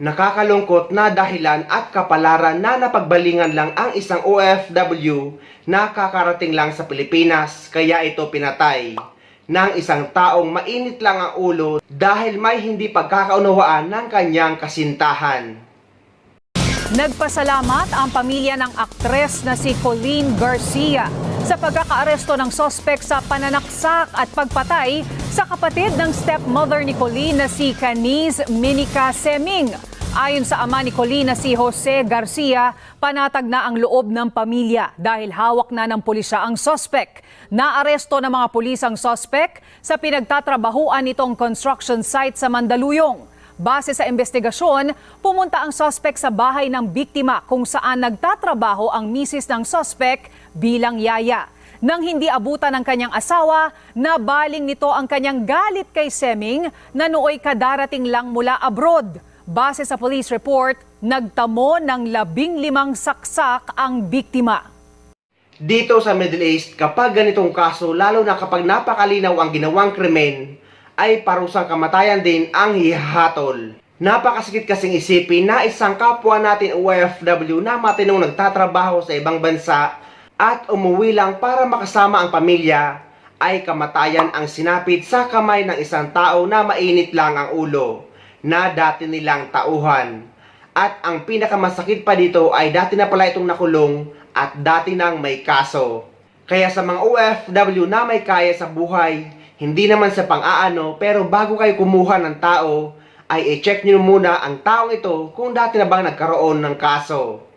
Nakakalungkot na dahilan at kapalaran na napagbalingan lang ang isang OFW na kakarating lang sa Pilipinas kaya ito pinatay ng isang taong mainit lang ang ulo dahil may hindi pagkakaunawaan ng kanyang kasintahan. Nagpasalamat ang pamilya ng aktres na si Colleen Garcia sa pagkakaaresto ng sospek sa pananaksak at pagpatay sa kapatid ng stepmother ni Colleen na si Canice Minica Seming. Ayon sa ama ni Colleen na si Jose Garcia, panatag na ang loob ng pamilya dahil hawak na ng pulisya ang sospek. Naaresto ng mga pulis ang sospek sa pinagtatrabahuan nitong construction site sa Mandaluyong. Base sa investigasyon, pumunta ang sospek sa bahay ng biktima kung saan nagtatrabaho ang misis ng sospek bilang yaya. Nang hindi abutan ng kanyang asawa, nabaling nito ang kanyang galit kay Seming na nooy kadarating lang mula abroad. Base sa police report, nagtamo ng 15 saksak ang biktima. Dito sa Middle East, kapag ganitong kaso, lalo na kapag napakalinaw ang ginawang krimen, ay parusang kamatayan din ang hihatol. Napakasakit kasing isipin na isang kapwa natin OFW na matinong nagtatrabaho sa ibang bansa at umuwi lang para makasama ang pamilya, ay kamatayan ang sinapit sa kamay ng isang tao na mainit lang ang ulo na dati nilang tauhan. At ang pinakamasakit pa dito ay dati na pala itong nakulong at dati nang may kaso. Kaya sa mga OFW na may kaya sa buhay, hindi naman sa pang-aano, pero bago kayo kumuha ng tao, ay i-check nyo muna ang taong ito kung dati na bang nagkaroon ng kaso.